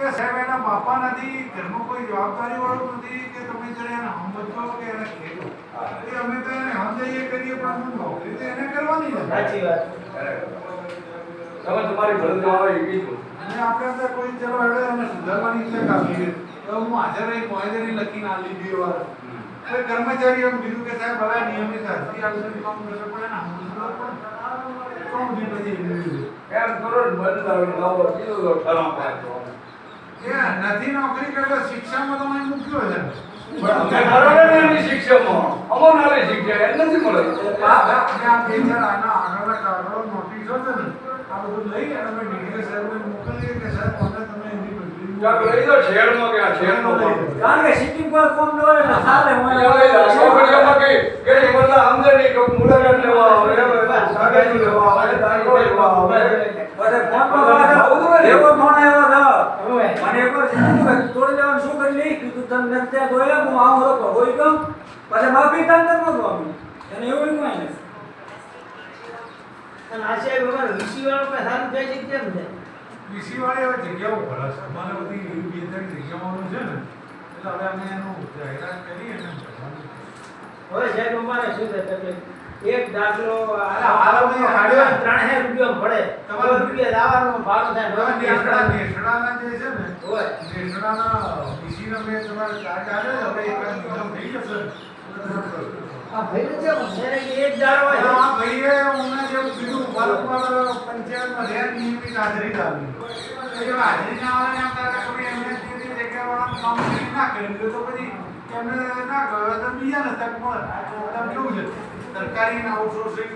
કે સાહેબ એના બાપા નથી, ઘરમાં કોઈ જવાબદારી વાળું નથી કે તમે જયારે એને સમજો કે એને કહેજો. એ અમે તો એને સમજાઈએ કરીએ પણ નોકરી તો એને કરવાની છે. સાચી વાત. તમે તમારી ફરજ આવે એ કીધું. અને આપણે અંદર કોઈ ચલો હેડે અને સુધારવાની તક આપીએ તો હું હાજર રહી મોહેજરી લખીને આ લીધી વાર કોઈ કર્મચારી એમ કીધું કે સાહેબ હવે નિયમિત હાજરી આપીને કામ કરશે પણ એના સમજવા પણ કોણ દી પછી એમ કરો ને બદલાવી લાવો કીધું તો ઠરાવ પાડો. એ નથી નોકરી કરતા શિક્ષામાં તો મને મૂક્યો છે. પણ અમે બરાબર એની શિક્ષામાં અમને આવી શિક્ષા એ નથી મળે. આ બે ચાર આના આગળના કાગળો નોટિસો છે ને આ બધું લઈ અને અમે ડીડીઓ સાહેબને મોકલીએ કે સાહેબ મને તમે એની બદલી ક્યાંક લઈ દો શહેરમાં કે આ શહેરમાં લઈ દો. કારણ કે સિટી પર કોમ ન હોય એટલે સાલે અહીંયા લઈ દો. છોકરીઓમાં કે એ બધા સમજે નહીં કે મુલાકાત લેવા આવે સાગર લેવા આવે દાંડો લેવા આવે બધે ફોન પર એવો ફોન આવ્યો હતો મને એકવાર કીધું કે તોડી દેવાનું શું કરી લઈ કીધું તમે નથી ધોયા હું આવું હતો હોય ગમ પછી માફી તાંદર નો ગમી એને એવું કોઈ નથી. અને આ છે બાબા ઋષિ વાળો કોઈ સારું જાય છે કેમ છે વીસીવાળી હવે જગ્યાઓ ભરે છે અમારે બધી એવી બે ત્રણ જગ્યાઓનું છે ને એટલે હવે અમે એનું જાહેરાત કરીએ ને ભરવાનું. હવે સાહેબ અમારે શું છે તકલીફ એક દાખલો હાલો ભાઈ, હાલો. 3000 રૂપિયા પડે તમારે રૂપિયા લાવવાનો ભાડો થાય હવે હવે નેસડાના જે છે ને હોય નેસડાના વીસીનો મેં તમારે ચાર્જ આવ્યો હવે એકાદ નિગમ થઈ જશે આ ભાઈ છે મને એક દાડો હોય આ ભાઈએ અમને જેવું કીધું બાળકમાં પંચાયતમાં રેડ નિયમિત હાજરી લાવી તો જો હાજરી ના આવે ને એમ તારે કોઈ એમને જે જગ્યાવાળાનું કામ ના કર્યું તો પછી એમને ના ગયો તો બીજાને તક મળે. કેવું છે સરકારી આઉટસોર્સિંગ